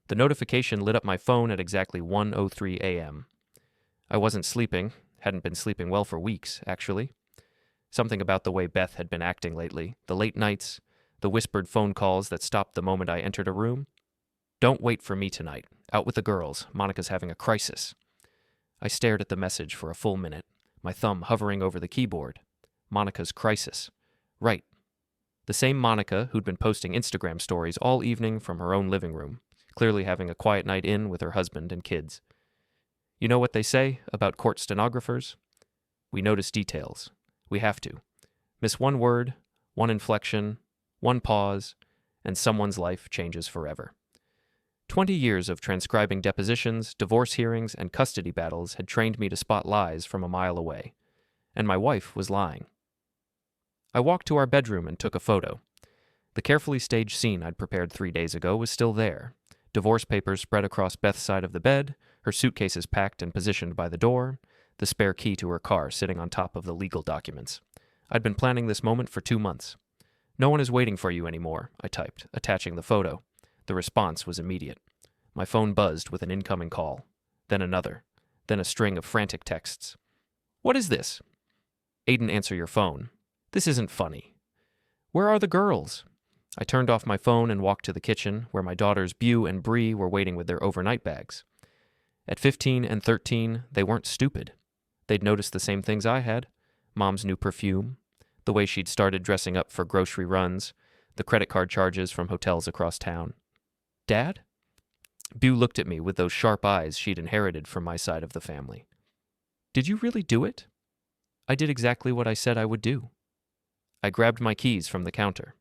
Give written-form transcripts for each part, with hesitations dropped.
The notification lit up my phone at exactly 1:03 a.m. I wasn't sleeping, hadn't been sleeping well for weeks, actually. Something about the way Beth had been acting lately, the late nights, the whispered phone calls that stopped the moment I entered a room. Don't wait for me tonight. Out with the girls. Monica's having a crisis. I stared at the message for a full minute, my thumb hovering over the keyboard. Monica's crisis. Right. The same Monica who'd been posting Instagram stories all evening from her own living room, clearly having a quiet night in with her husband and kids. You know what they say about court stenographers? We notice details. We have to. Miss one word, one inflection, one pause, and someone's life changes forever. 20 years of transcribing depositions, divorce hearings, and custody battles had trained me to spot lies from a mile away. And my wife was lying. I walked to our bedroom and took a photo. The carefully staged scene I'd prepared 3 days ago was still there. Divorce papers spread across Beth's side of the bed, her suitcases packed and positioned by the door, the spare key to her car sitting on top of the legal documents. I'd been planning this moment for 2 months. No one is waiting for you anymore, I typed, attaching the photo. The response was immediate. My phone buzzed with an incoming call, then another, then a string of frantic texts. What is this? Aiden, answer your phone. This isn't funny. Where are the girls? I turned off my phone and walked to the kitchen, where my daughters Beau and Bree were waiting with their overnight bags. At 15 and 13, they weren't stupid. They'd noticed the same things I had. Mom's new perfume, the way she'd started dressing up for grocery runs, the credit card charges from hotels across town. Dad? Beau looked at me with those sharp eyes she'd inherited from my side of the family. Did you really do it? I did exactly what I said I would do. I grabbed my keys from the counter.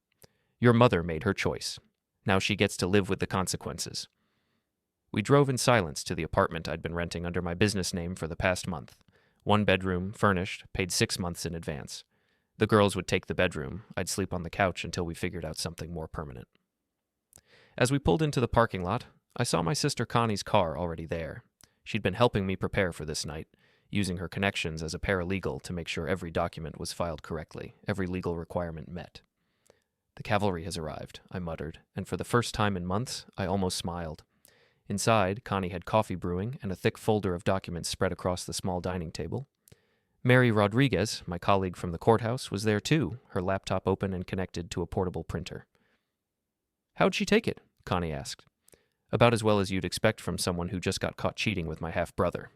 Your mother made her choice. Now she gets to live with the consequences. We drove in silence to the apartment I'd been renting under my business name for the past month. 1 bedroom, furnished, paid 6 months in advance. The girls would take the bedroom. I'd sleep on the couch until we figured out something more permanent. As we pulled into the parking lot, I saw my sister Connie's car already there. She'd been helping me prepare for this night, using her connections as a paralegal to make sure every document was filed correctly, every legal requirement met. The cavalry has arrived, I muttered, and for the first time in months, I almost smiled. Inside, Connie had coffee brewing and a thick folder of documents spread across the small dining table. Mary Rodriguez, my colleague from the courthouse, was there too, her laptop open and connected to a portable printer. How'd she take it? Connie asked. About as well as you'd expect from someone who just got caught cheating with my half-brother.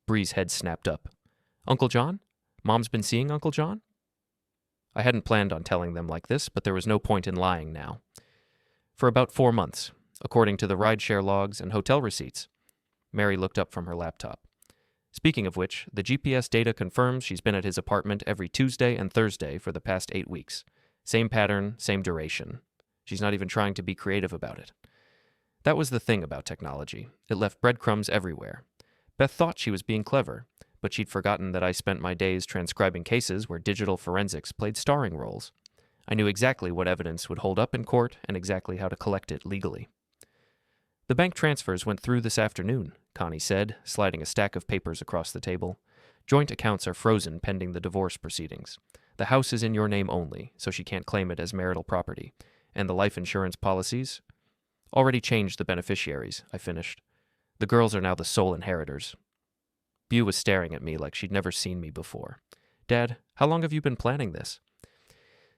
Bree's head snapped up. Uncle John? Mom's been seeing Uncle John? I hadn't planned on telling them like this, but there was no point in lying now. For about 4 months, according to the rideshare logs and hotel receipts. Mary looked up from her laptop. Speaking of which, the GPS data confirms she's been at his apartment every Tuesday and Thursday for the past 8 weeks. Same pattern, same duration. She's not even trying to be creative about it. That was the thing about technology. It left breadcrumbs everywhere. Beth thought she was being clever, but she'd forgotten that I spent my days transcribing cases where digital forensics played starring roles. I knew exactly what evidence would hold up in court and exactly how to collect it legally. The bank transfers went through this afternoon, Connie said, sliding a stack of papers across the table. Joint accounts are frozen pending the divorce proceedings. The house is in your name only, so she can't claim it as marital property. And the life insurance policies? Already changed the beneficiaries, I finished. The girls are now the sole inheritors. Beau was staring at me like she'd never seen me before. Dad, how long have you been planning this?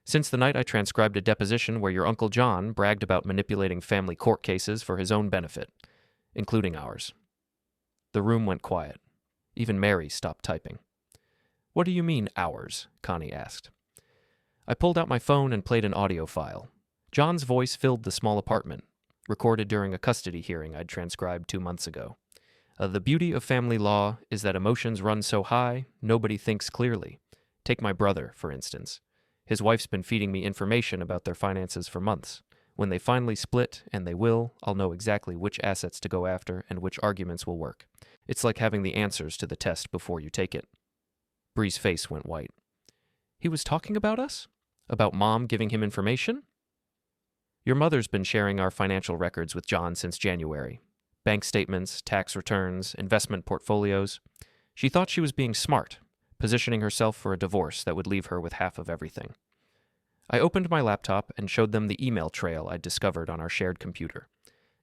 Since the night I transcribed a deposition where your Uncle John bragged about manipulating family court cases for his own benefit, including ours. The room went quiet. Even Mary stopped typing. What do you mean, ours? Connie asked. I pulled out my phone and played an audio file. John's voice filled the small apartment, recorded during a custody hearing I'd transcribed 2 months ago. The beauty of family law is that emotions run so high, nobody thinks clearly. Take my brother, for instance. His wife's been feeding me information about their finances for months. When they finally split, and they will, I'll know exactly which assets to go after and which arguments will work. It's like having the answers to the test before you take it. Bree's face went white. He was talking about us? About Mom giving him information? Your mother's been sharing our financial records with John since January. Bank statements, tax returns, investment portfolios. She thought she was being smart, positioning herself for a divorce that would leave her with half of everything. I opened my laptop and showed them the email trail I'd discovered on our shared computer.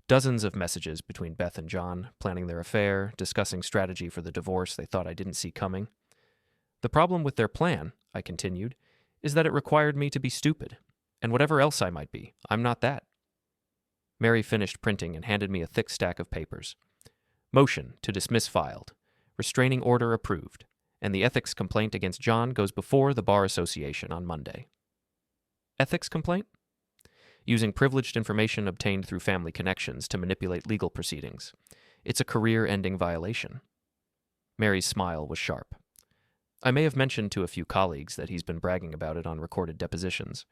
Dozens of messages between Beth and John, planning their affair, discussing strategy for the divorce they thought I didn't see coming. The problem with their plan, I continued, is that it required me to be stupid. And whatever else I might be, I'm not that. Mary finished printing and handed me a thick stack of papers. Motion to dismiss filed. Restraining order approved. And the ethics complaint against John goes before the Bar Association on Monday. Ethics complaint? Using privileged information obtained through family connections to manipulate legal proceedings. It's a career-ending violation. Mary's smile was sharp. I may have mentioned to a few colleagues that he's been bragging about it on recorded depositions.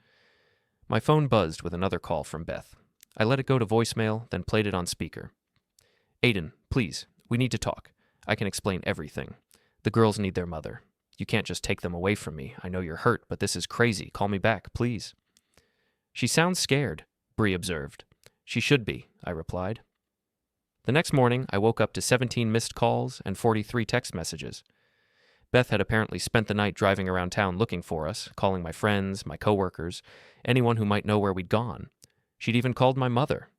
My phone buzzed with another call from Beth. I let it go to voicemail, then played it on speaker. Aiden, please, we need to talk. I can explain everything. The girls need their mother. You can't just take them away from me. I know you're hurt, but this is crazy. Call me back, please. She sounds scared, Bree observed. She should be, I replied. The next morning, I woke up to 17 missed calls and 43 text messages. Beth had apparently spent the night driving around town looking for us, calling my friends, my coworkers, anyone who might know where we'd gone. She'd even called my mother.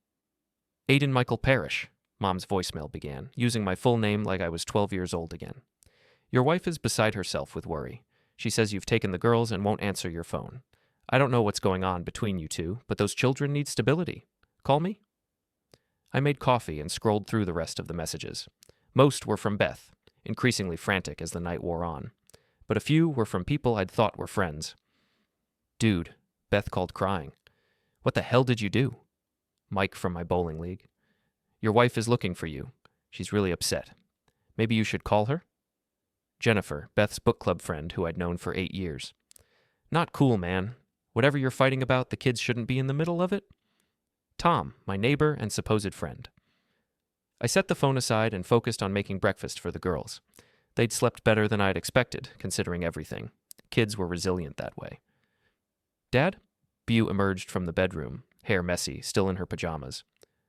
Aiden Michael Parrish, Mom's voicemail began, using my full name like I was 12 years old again. Your wife is beside herself with worry. She says you've taken the girls and won't answer your phone. I don't know what's going on between you two, but those children need stability. Call me? I made coffee and scrolled through the rest of the messages. Most were from Beth, increasingly frantic as the night wore on. But a few were from people I'd thought were friends. Dude, Beth called crying. What the hell did you do? Mike from my bowling league. Your wife is looking for you. She's really upset. Maybe you should call her? Jennifer, Beth's book club friend who I'd known for 8 years. Not cool, man. Whatever you're fighting about, the kids shouldn't be in the middle of it? Tom, my neighbor and supposed friend. I set the phone aside and focused on making breakfast for the girls. They'd slept better than I'd expected, considering everything. Kids were resilient that way. Dad? Beau emerged from the bedroom, hair messy, still in her pajamas.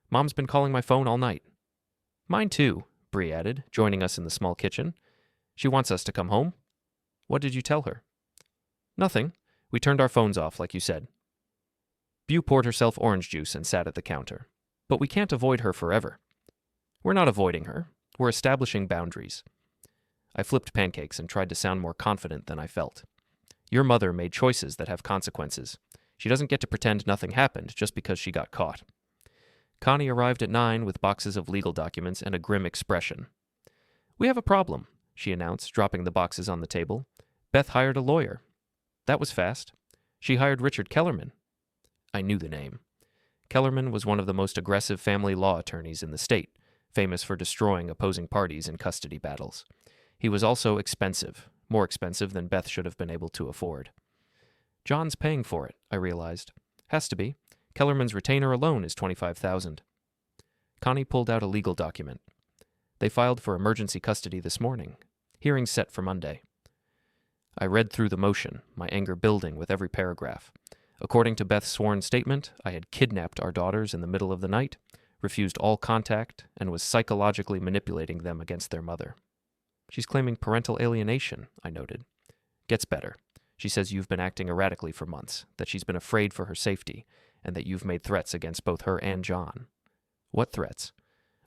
Mom's been calling my phone all night. Mine too, Bree added, joining us in the small kitchen. She wants us to come home. What did you tell her? Nothing. We turned our phones off, like you said. Beau poured herself orange juice and sat at the counter. But we can't avoid her forever. We're not avoiding her. We're establishing boundaries. I flipped pancakes and tried to sound more confident than I felt. Your mother made choices that have consequences. She doesn't get to pretend nothing happened just because she got caught. Connie arrived at 9 with boxes of legal documents and a grim expression. We have a problem, she announced, dropping the boxes on the table. Beth hired a lawyer. That was fast. She hired Richard Kellerman. I knew the name. Kellerman was one of the most aggressive family law attorneys in the state, famous for destroying opposing parties in custody battles. He was also expensive, more expensive than Beth should have been able to afford. John's paying for it, I realized. Has to be. Kellerman's retainer alone is $25,000. Connie pulled out a legal document. They filed for emergency custody this morning. Hearing set for Monday. I read through the motion, my anger building with every paragraph. According to Beth's sworn statement, I had kidnapped our daughters in the middle of the night, refused all contact, and was psychologically manipulating them against their mother. She's claiming parental alienation, I noted. Gets better. She says you've been acting erratically for months, that she's been afraid for her safety, and that you've made threats against both her and John. What threats?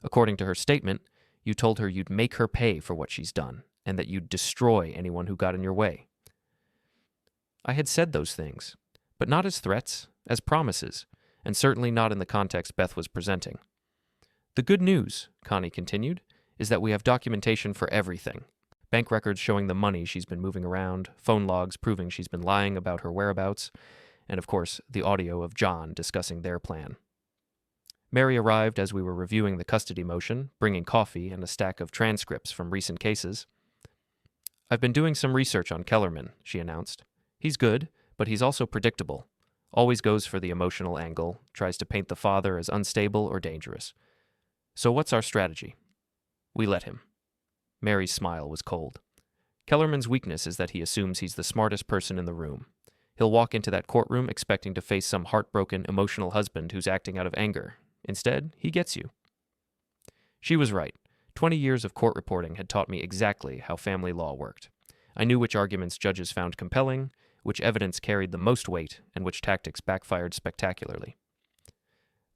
According to her statement, you told her you'd make her pay for what she's done, and that you'd destroy anyone who got in your way. I had said those things, but not as threats, as promises, and certainly not in the context Beth was presenting. The good news, Connie continued, is that we have documentation for everything. Bank records showing the money she's been moving around, phone logs proving she's been lying about her whereabouts, and of course, the audio of John discussing their plan. Mary arrived as we were reviewing the custody motion, bringing coffee and a stack of transcripts from recent cases. I've been doing some research on Kellerman, she announced. He's good, but he's also predictable. Always goes for the emotional angle, tries to paint the father as unstable or dangerous. So what's our strategy? We let him. Mary's smile was cold. Kellerman's weakness is that he assumes he's the smartest person in the room. He'll walk into that courtroom expecting to face some heartbroken, emotional husband who's acting out of anger. Instead, he gets you. She was right. 20 years of court reporting had taught me exactly how family law worked. I knew which arguments judges found compelling, which evidence carried the most weight, and which tactics backfired spectacularly.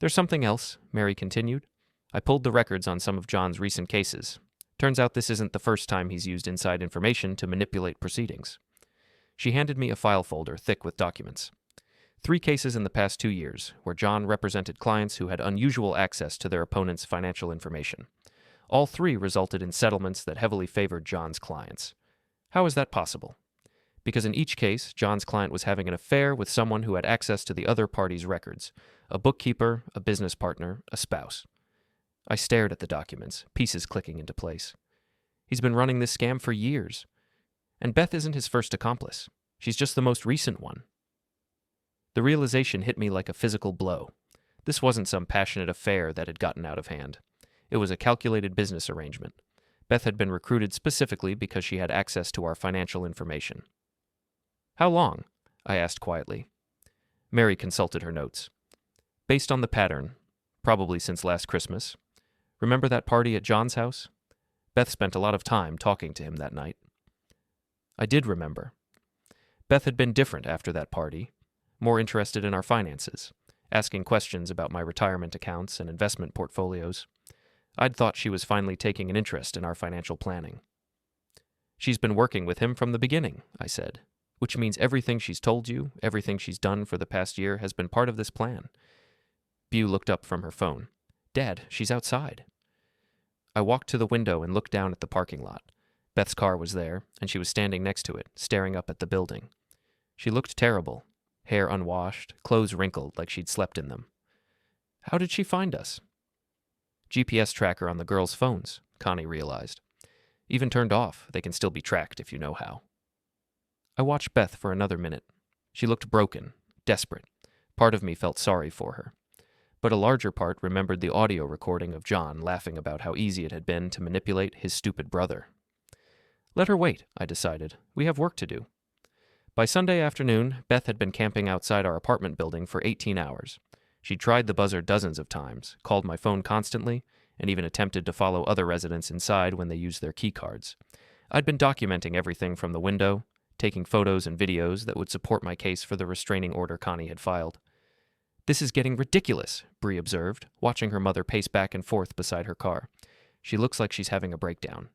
There's something else, Mary continued. I pulled the records on some of John's recent cases. Turns out this isn't the first time he's used inside information to manipulate proceedings. She handed me a file folder thick with documents. 3 cases in the past 2 years, where John represented clients who had unusual access to their opponent's financial information. All 3 resulted in settlements that heavily favored John's clients. How is that possible? Because in each case, John's client was having an affair with someone who had access to the other party's records: a bookkeeper, a business partner, a spouse. I stared at the documents, pieces clicking into place. He's been running this scam for years. And Beth isn't his first accomplice. She's just the most recent one. The realization hit me like a physical blow. This wasn't some passionate affair that had gotten out of hand. It was a calculated business arrangement. Beth had been recruited specifically because she had access to our financial information. How long? I asked quietly. Mary consulted her notes. Based on the pattern, probably since last Christmas. Remember that party at John's house? Beth spent a lot of time talking to him that night. I did remember. Beth had been different after that party, more interested in our finances, asking questions about my retirement accounts and investment portfolios. I'd thought she was finally taking an interest in our financial planning. She's been working with him from the beginning, I said, which means everything she's told you, everything she's done for the past year has been part of this plan. Beau looked up from her phone. Dad, she's outside. I walked to the window and looked down at the parking lot. Beth's car was there, and she was standing next to it, staring up at the building. She looked terrible, hair unwashed, clothes wrinkled like she'd slept in them. How did she find us? GPS tracker on the girls' phones, Connie realized. Even turned off, they can still be tracked if you know how. I watched Beth for another minute. She looked broken, desperate. Part of me felt sorry for her. But a larger part remembered the audio recording of John laughing about how easy it had been to manipulate his stupid brother. Let her wait, I decided. We have work to do. By Sunday afternoon, Beth had been camping outside our apartment building for 18 hours. She'd tried the buzzer dozens of times, called my phone constantly, and even attempted to follow other residents inside when they used their key cards. I'd been documenting everything from the window, taking photos and videos that would support my case for the restraining order Connie had filed. This is getting ridiculous, Bree observed, watching her mother pace back and forth beside her car. She looks like she's having a breakdown.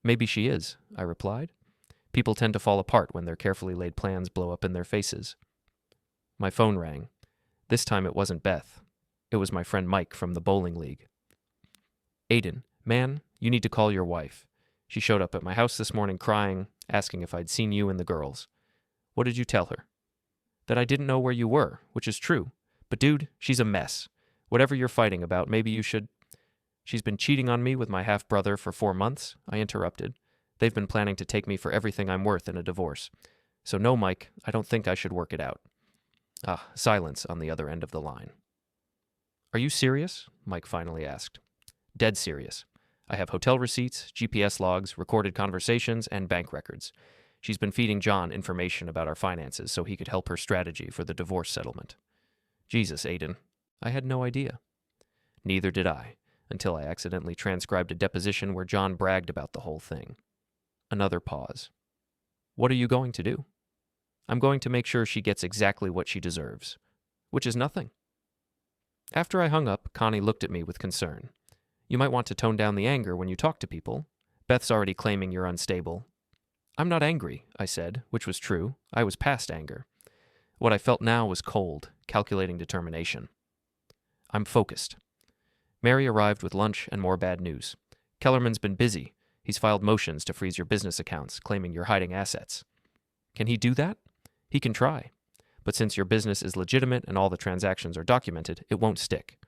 Maybe she is, I replied. People tend to fall apart when their carefully laid plans blow up in their faces. My phone rang. This time it wasn't Beth. It was my friend Mike from the bowling league. Aiden, man, you need to call your wife. She showed up at my house this morning crying, asking if I'd seen you and the girls. What did you tell her? That I didn't know where you were, which is true. But dude, she's a mess. Whatever you're fighting about, maybe you should... She's been cheating on me with my half-brother for 4 months, I interrupted. They've been planning to take me for everything I'm worth in a divorce. So no, Mike, I don't think I should work it out. Silence on the other end of the line. Are you serious? Mike finally asked. Dead serious. I have hotel receipts, GPS logs, recorded conversations, and bank records. She's been feeding John information about our finances so he could help her strategy for the divorce settlement. Jesus, Aiden. I had no idea. Neither did I, until I accidentally transcribed a deposition where John bragged about the whole thing. Another pause. What are you going to do? I'm going to make sure she gets exactly what she deserves, which is nothing. After I hung up, Connie looked at me with concern. You might want to tone down the anger when you talk to people. Beth's already claiming you're unstable. I'm not angry, I said, which was true. I was past anger. What I felt now was cold, calculating determination. I'm focused. Mary arrived with lunch and more bad news. Kellerman's been busy. He's filed motions to freeze your business accounts, claiming you're hiding assets. Can he do that? He can try. But since your business is legitimate and all the transactions are documented, it won't stick.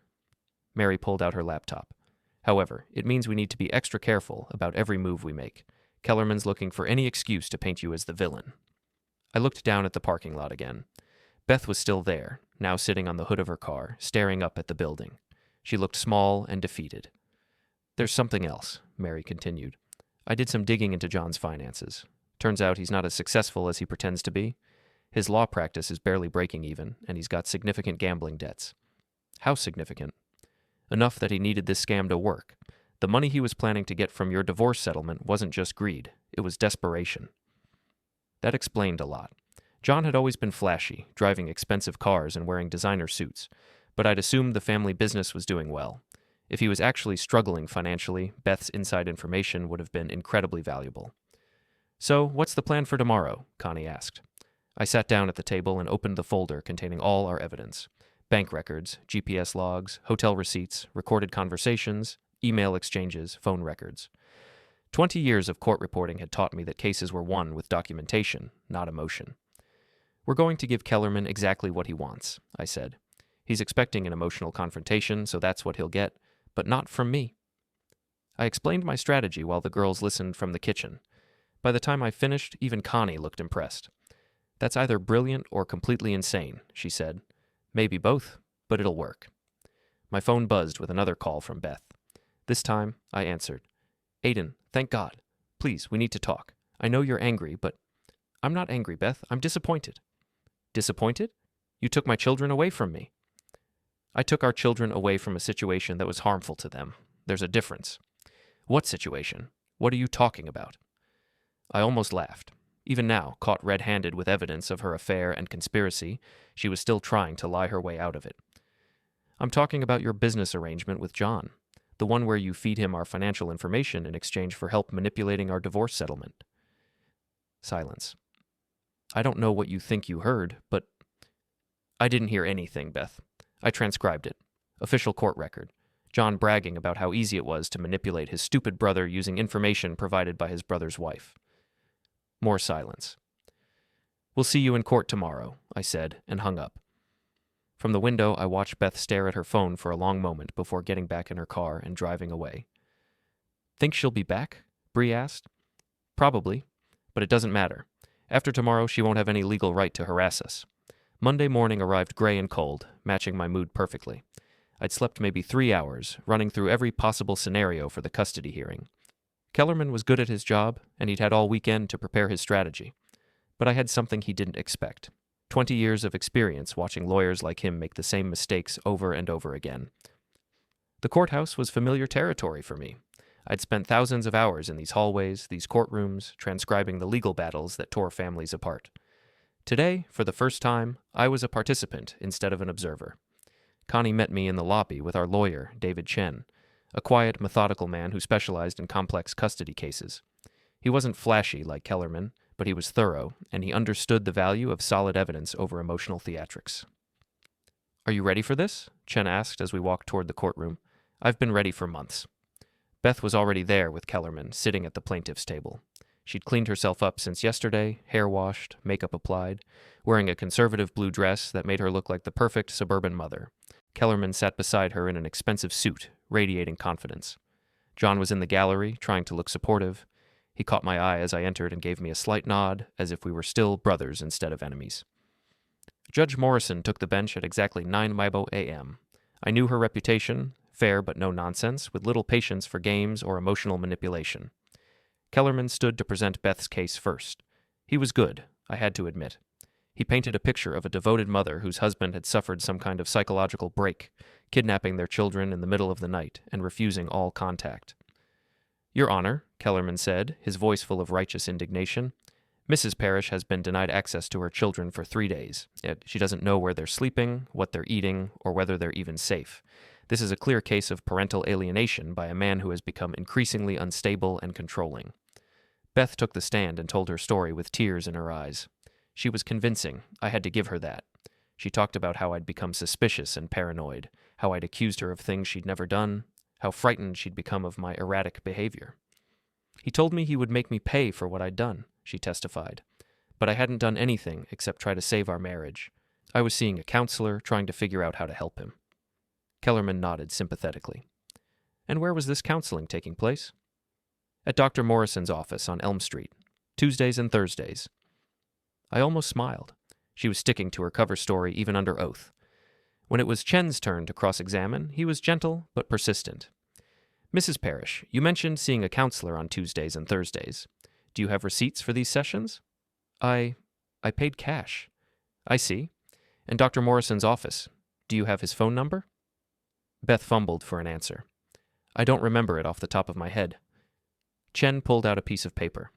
Mary pulled out her laptop. However, it means we need to be extra careful about every move we make. Kellerman's looking for any excuse to paint you as the villain. I looked down at the parking lot again. Beth was still there, now sitting on the hood of her car, staring up at the building. She looked small and defeated. There's something else, Mary continued. I did some digging into John's finances. Turns out he's not as successful as he pretends to be. His law practice is barely breaking even, and he's got significant gambling debts. How significant? Enough that he needed this scam to work. The money he was planning to get from your divorce settlement wasn't just greed, it was desperation. That explained a lot. John had always been flashy, driving expensive cars and wearing designer suits, but I'd assumed the family business was doing well. If he was actually struggling financially, Beth's inside information would have been incredibly valuable. "So, what's the plan for tomorrow?" Connie asked. I sat down at the table and opened the folder containing all our evidence: bank records, GPS logs, hotel receipts, recorded conversations, email exchanges, phone records. 20 years of court reporting had taught me that cases were won with documentation, not emotion. "We're going to give Kellerman exactly what he wants," I said. "He's expecting an emotional confrontation, so that's what he'll get, but not from me." I explained my strategy while the girls listened from the kitchen. By the time I finished, even Connie looked impressed. "That's either brilliant or completely insane," she said. "Maybe both, but it'll work." My phone buzzed with another call from Beth. This time, I answered. "Aiden, thank God. Please, we need to talk. I know you're angry, but—" "I'm not angry, Beth. I'm disappointed." "Disappointed? You took my children away from me." "I took our children away from a situation that was harmful to them. There's a difference." "What situation? What are you talking about?" I almost laughed. Even now, caught red-handed with evidence of her affair and conspiracy, she was still trying to lie her way out of it. "I'm talking about your business arrangement with John, the one where you feed him our financial information in exchange for help manipulating our divorce settlement." Silence. "I don't know what you think you heard, but—" "I didn't hear anything, Beth. I transcribed it. Official court record. John bragging about how easy it was to manipulate his stupid brother using information provided by his brother's wife." More silence. "We'll see you in court tomorrow," I said, and hung up. From the window, I watched Beth stare at her phone for a long moment before getting back in her car and driving away. "Think she'll be back?" Bree asked. "Probably, but it doesn't matter. After tomorrow, she won't have any legal right to harass us." Monday morning arrived gray and cold, matching my mood perfectly. I'd slept maybe 3 hours, running through every possible scenario for the custody hearing. Kellerman was good at his job, and he'd had all weekend to prepare his strategy. But I had something he didn't expect. 20 years of experience watching lawyers like him make the same mistakes over and over again. The courthouse was familiar territory for me. I'd spent thousands of hours in these hallways, these courtrooms, transcribing the legal battles that tore families apart. Today, for the first time, I was a participant instead of an observer. Connie met me in the lobby with our lawyer, David Chen, a quiet, methodical man who specialized in complex custody cases. He wasn't flashy like Kellerman, but he was thorough, and he understood the value of solid evidence over emotional theatrics. "Are you ready for this?" Chen asked as we walked toward the courtroom. "I've been ready for months." Beth was already there with Kellerman, sitting at the plaintiff's table. She'd cleaned herself up since yesterday, hair washed, makeup applied, wearing a conservative blue dress that made her look like the perfect suburban mother. Kellerman sat beside her in an expensive suit, radiating confidence. John was in the gallery, trying to look supportive. He caught my eye as I entered and gave me a slight nod, as if we were still brothers instead of enemies. Judge Morrison took the bench at exactly 9:00 a.m. I knew her reputation, fair but no nonsense, with little patience for games or emotional manipulation. Kellerman stood to present Beth's case first. He was good, I had to admit. He painted a picture of a devoted mother whose husband had suffered some kind of psychological break, kidnapping their children in the middle of the night and refusing all contact. "Your Honor," Kellerman said, his voice full of righteous indignation, "Mrs. Parrish has been denied access to her children for 3 days. She doesn't know where they're sleeping, what they're eating, or whether they're even safe. This is a clear case of parental alienation by a man who has become increasingly unstable and controlling." Beth took the stand and told her story with tears in her eyes. She was convincing. I had to give her that. She talked about how I'd become suspicious and paranoid, how I'd accused her of things she'd never done, how frightened she'd become of my erratic behavior. "He told me he would make me pay for what I'd done," she testified. "But I hadn't done anything except try to save our marriage. I was seeing a counselor, trying to figure out how to help him." Kellerman nodded sympathetically. "And where was this counseling taking place?" "At Dr. Morrison's office on Elm Street, Tuesdays and Thursdays." I almost smiled. She was sticking to her cover story even under oath. When it was Chen's turn to cross-examine, he was gentle but persistent. "Mrs. Parrish, you mentioned seeing a counselor on Tuesdays and Thursdays. Do you have receipts for these sessions?" I paid cash." "I see. And Dr. Morrison's office, do you have his phone number?" Beth fumbled for an answer. "I don't remember it off the top of my head." Chen pulled out a piece of paper.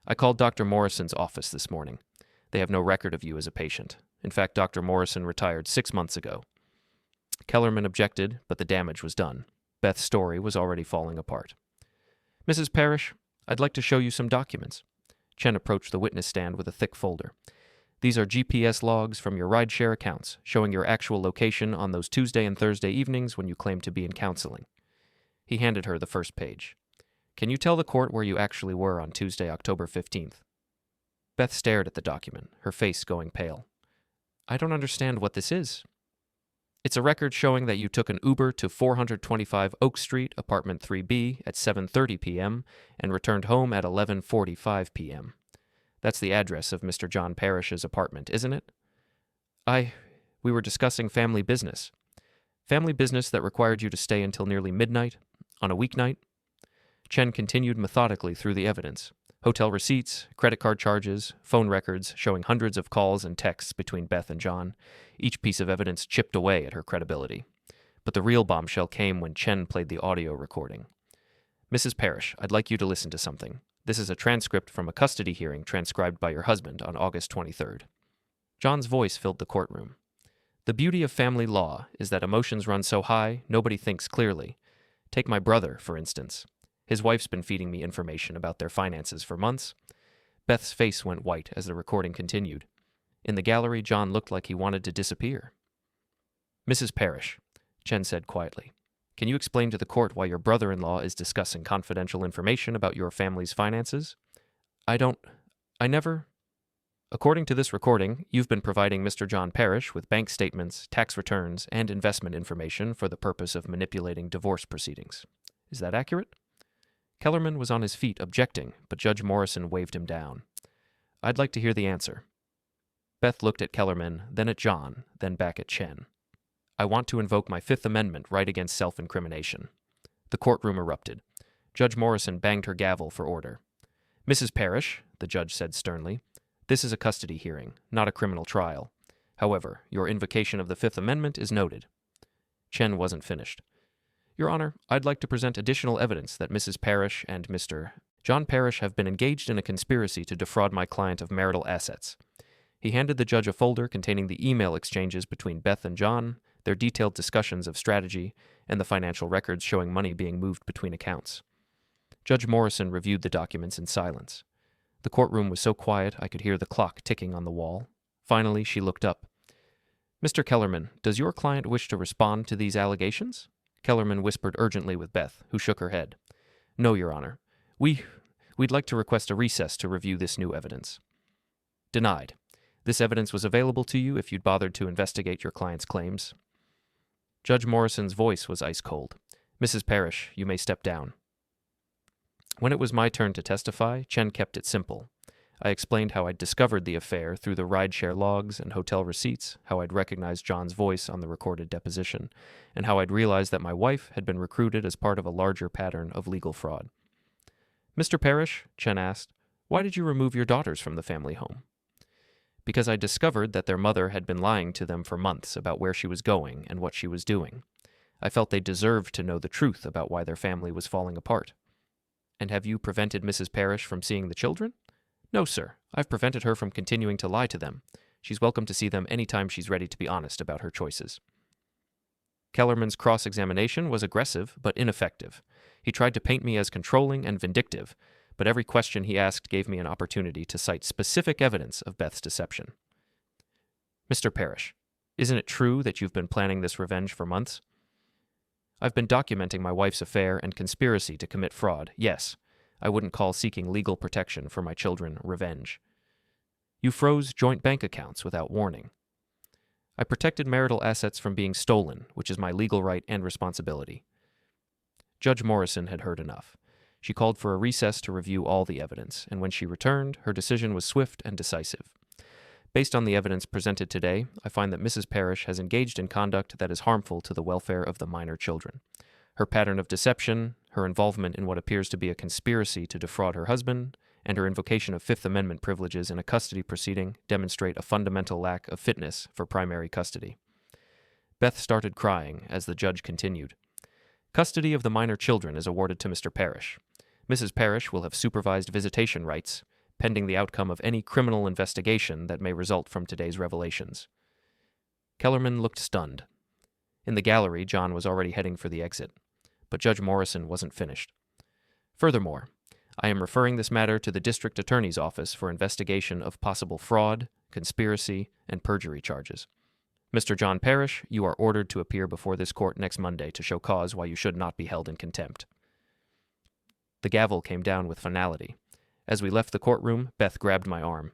"I called Dr. Morrison's office this morning. They have no record of you as a patient. In fact, Dr. Morrison retired 6 months ago." Kellerman objected, but the damage was done. Beth's story was already falling apart. "Mrs. Parrish, I'd like to show you some documents." Chen approached the witness stand with a thick folder. "These are GPS logs from your rideshare accounts, showing your actual location on those Tuesday and Thursday evenings when you claimed to be in counseling." He handed her the first page. "Can you tell the court where you actually were on Tuesday, October 15th? Beth stared at the document, her face going pale. "I don't understand what this is." "It's a record showing that you took an Uber to 425 Oak Street, apartment 3B, at 7:30 p.m. and returned home at 11:45 p.m. That's the address of Mr. John Parrish's apartment, isn't it?" We were discussing family business." "Family business that required you to stay until nearly midnight? On a weeknight?" Chen continued methodically through the evidence. Hotel receipts, credit card charges, phone records showing hundreds of calls and texts between Beth and John. Each piece of evidence chipped away at her credibility. But the real bombshell came when Chen played the audio recording. "Mrs. Parrish, I'd like you to listen to something. This is a transcript from a custody hearing transcribed by your husband on August 23rd. John's voice filled the courtroom. "The beauty of family law is that emotions run so high, nobody thinks clearly. Take my brother, for instance. His wife's been feeding me information about their finances for months." Beth's face went white as the recording continued. In the gallery, John looked like he wanted to disappear. "Mrs. Parrish," Chen said quietly, "can you explain to the court why your brother-in-law is discussing confidential information about your family's finances?" I never... According to this recording, you've been providing Mr. John Parrish with bank statements, tax returns, and investment information for the purpose of manipulating divorce proceedings. Is that accurate?" Kellerman was on his feet objecting, but Judge Morrison waved him down. "I'd like to hear the answer." Beth looked at Kellerman, then at John, then back at Chen. "I want to invoke my Fifth Amendment right against self-incrimination." The courtroom erupted. Judge Morrison banged her gavel for order. "Mrs. Parrish," the judge said sternly, "this is a custody hearing, not a criminal trial. However, your invocation of the Fifth Amendment is noted." Chen wasn't finished. "Your Honor, I'd like to present additional evidence that Mrs. Parrish and Mr. John Parrish have been engaged in a conspiracy to defraud my client of marital assets." He handed the judge a folder containing the email exchanges between Beth and John, their detailed discussions of strategy, and the financial records showing money being moved between accounts. Judge Morrison reviewed the documents in silence. The courtroom was so quiet I could hear the clock ticking on the wall. Finally, she looked up. "Mr. Kellerman, does your client wish to respond to these allegations?" Kellerman whispered urgently with Beth, who shook her head. "No, Your Honor. We'd like to request a recess to review this new evidence." "Denied. This evidence was available to you if you'd bothered to investigate your client's claims." Judge Morrison's voice was ice cold. "Mrs. Parrish, you may step down." When it was my turn to testify, Chen kept it simple. I explained how I'd discovered the affair through the rideshare logs and hotel receipts, how I'd recognized John's voice on the recorded deposition, and how I'd realized that my wife had been recruited as part of a larger pattern of legal fraud. "Mr. Parrish," Chen asked, "why did you remove your daughters from the family home?" "Because I discovered that their mother had been lying to them for months about where she was going and what she was doing. I felt they deserved to know the truth about why their family was falling apart." "And have you prevented Mrs. Parrish from seeing the children?" "No, sir. I've prevented her from continuing to lie to them. She's welcome to see them any time she's ready to be honest about her choices." Kellerman's cross-examination was aggressive but ineffective. He tried to paint me as controlling and vindictive, but every question he asked gave me an opportunity to cite specific evidence of Beth's deception. "Mr. Parrish, isn't it true that you've been planning this revenge for months?" "I've been documenting my wife's affair and conspiracy to commit fraud, yes. I wouldn't call seeking legal protection for my children revenge." "You froze joint bank accounts without warning." "I protected marital assets from being stolen, which is my legal right and responsibility." Judge Morrison had heard enough. She called for a recess to review all the evidence, and when she returned, her decision was swift and decisive. "Based on the evidence presented today, I find that Mrs. Parrish has engaged in conduct that is harmful to the welfare of the minor children. Her pattern of deception, her involvement in what appears to be a conspiracy to defraud her husband, and her invocation of Fifth Amendment privileges in a custody proceeding demonstrate a fundamental lack of fitness for primary custody." Beth started crying as the judge continued. "Custody of the minor children is awarded to Mr. Parrish. Mrs. Parrish will have supervised visitation rights, pending the outcome of any criminal investigation that may result from today's revelations." Kellerman looked stunned. In the gallery, John was already heading for the exit, but Judge Morrison wasn't finished. Furthermore, I am referring this matter to the District Attorney's Office for investigation of possible fraud, conspiracy, and perjury charges. Mr. John Parrish, you are ordered to appear before this court next Monday to show cause why you should not be held in contempt. The gavel came down with finality. As we left the courtroom, Beth grabbed my arm.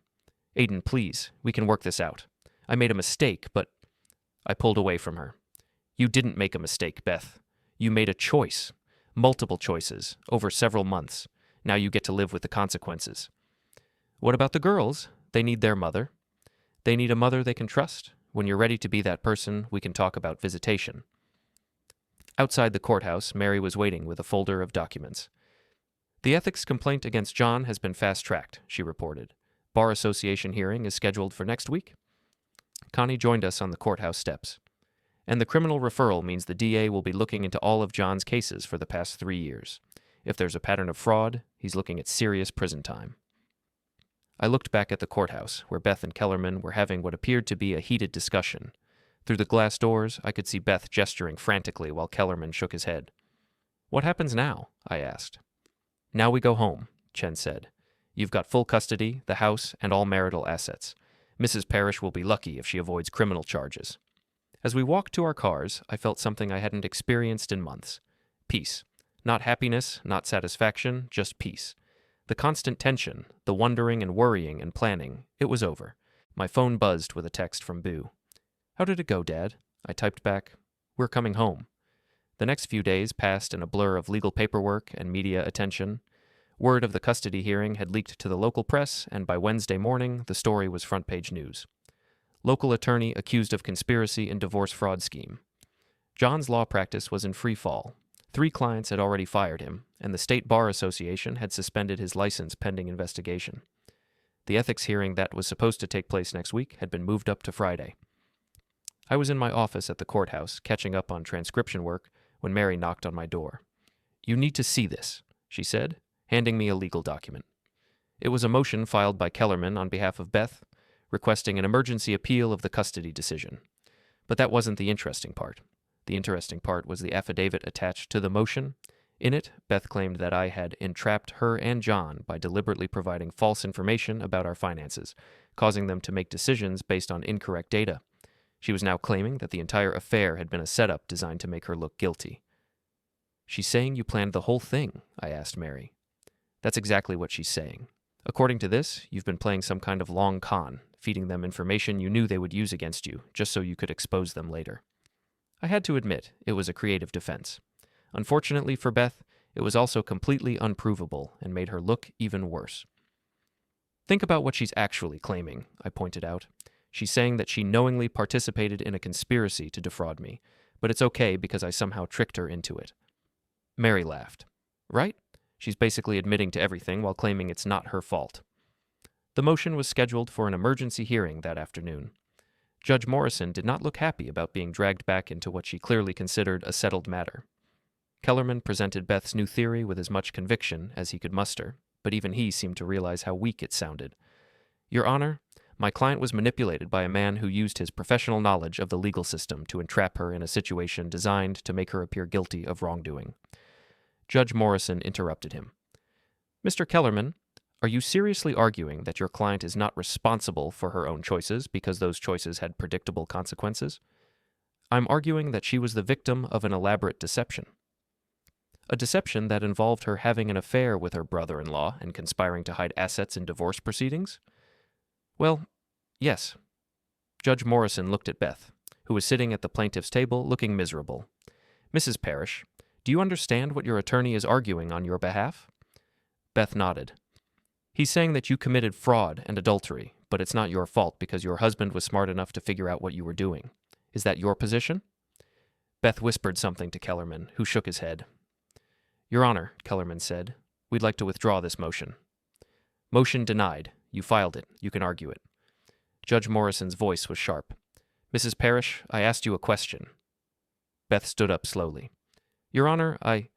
Aiden, please, we can work this out. I made a mistake, but... I pulled away from her. You didn't make a mistake, Beth. You made a choice. Multiple choices, over several months. Now you get to live with the consequences. What about the girls? They need their mother. They need a mother they can trust. When you're ready to be that person, we can talk about visitation. Outside the courthouse, Mary was waiting with a folder of documents. The ethics complaint against John has been fast-tracked, she reported. Bar Association hearing is scheduled for next week. Connie joined us on the courthouse steps. And the criminal referral means the DA will be looking into all of John's cases for the past 3 years. If there's a pattern of fraud, he's looking at serious prison time. I looked back at the courthouse, where Beth and Kellerman were having what appeared to be a heated discussion. Through the glass doors, I could see Beth gesturing frantically while Kellerman shook his head. What happens now? I asked. Now we go home, Chen said. You've got full custody, the house, and all marital assets. Mrs. Parrish will be lucky if she avoids criminal charges. As we walked to our cars, I felt something I hadn't experienced in months. Peace. Not happiness, not satisfaction, just peace. The constant tension, the wondering and worrying and planning, it was over. My phone buzzed with a text from Boo. How did it go, Dad? I typed back, We're coming home. The next few days passed in a blur of legal paperwork and media attention. Word of the custody hearing had leaked to the local press, and by Wednesday morning, the story was front-page news. Local attorney accused of conspiracy in divorce fraud scheme. John's law practice was in free fall. 3 clients had already fired him, and the State Bar Association had suspended his license pending investigation. The ethics hearing that was supposed to take place next week had been moved up to Friday. I was in my office at the courthouse, catching up on transcription work, when Mary knocked on my door. You need to see this, she said, handing me a legal document. It was a motion filed by Kellerman on behalf of Beth, requesting an emergency appeal of the custody decision. But that wasn't the interesting part. The interesting part was the affidavit attached to the motion. In it, Beth claimed that I had entrapped her and John by deliberately providing false information about our finances, causing them to make decisions based on incorrect data. She was now claiming that the entire affair had been a setup designed to make her look guilty. She's saying you planned the whole thing, I asked Mary. That's exactly what she's saying. According to this, you've been playing some kind of long con, feeding them information you knew they would use against you, just so you could expose them later. I had to admit, it was a creative defense. Unfortunately for Beth, it was also completely unprovable and made her look even worse. Think about what she's actually claiming, I pointed out. She's saying that she knowingly participated in a conspiracy to defraud me, but it's okay because I somehow tricked her into it. Mary laughed. Right? She's basically admitting to everything while claiming it's not her fault. The motion was scheduled for an emergency hearing that afternoon. Judge Morrison did not look happy about being dragged back into what she clearly considered a settled matter. Kellerman presented Beth's new theory with as much conviction as he could muster, but even he seemed to realize how weak it sounded. Your Honor, my client was manipulated by a man who used his professional knowledge of the legal system to entrap her in a situation designed to make her appear guilty of wrongdoing. Judge Morrison interrupted him. Mr. Kellerman, are you seriously arguing that your client is not responsible for her own choices because those choices had predictable consequences? I'm arguing that she was the victim of an elaborate deception. A deception that involved her having an affair with her brother-in-law and conspiring to hide assets in divorce proceedings? Well, yes. Judge Morrison looked at Beth, who was sitting at the plaintiff's table looking miserable. Mrs. Parrish, do you understand what your attorney is arguing on your behalf? Beth nodded. He's saying that you committed fraud and adultery, but it's not your fault because your husband was smart enough to figure out what you were doing. Is that your position? Beth whispered something to Kellerman, who shook his head. Your Honor, Kellerman said, we'd like to withdraw this motion. Motion denied. You filed it. You can argue it. Judge Morrison's voice was sharp. Mrs. Parrish, I asked you a question. Beth stood up slowly. Your Honor, I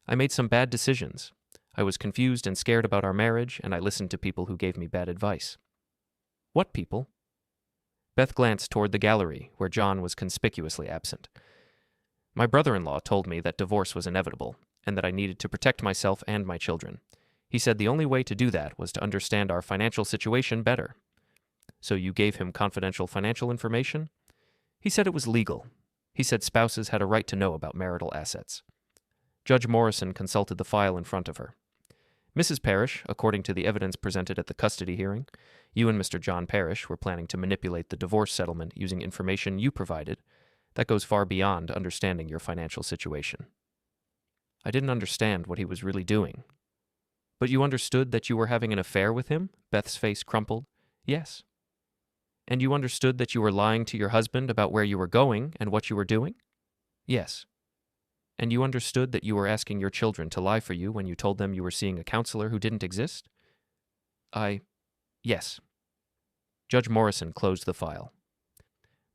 made some bad decisions. I was confused and scared about our marriage, and I listened to people who gave me bad advice. What people? Beth glanced toward the gallery, where John was conspicuously absent. My brother-in-law told me that divorce was inevitable, and that I needed to protect myself and my children. He said the only way to do that was to understand our financial situation better. So you gave him confidential financial information? He said it was legal. He said spouses had a right to know about marital assets. Judge Morrison consulted the file in front of her. Mrs. Parrish, according to the evidence presented at the custody hearing, you and Mr. John Parrish were planning to manipulate the divorce settlement using information you provided that goes far beyond understanding your financial situation. I didn't understand what he was really doing. But you understood that you were having an affair with him? Beth's face crumpled. Yes. And you understood that you were lying to your husband about where you were going and what you were doing? Yes. And you understood that you were asking your children to lie for you when you told them you were seeing a counselor who didn't exist? Yes. Judge Morrison closed the file.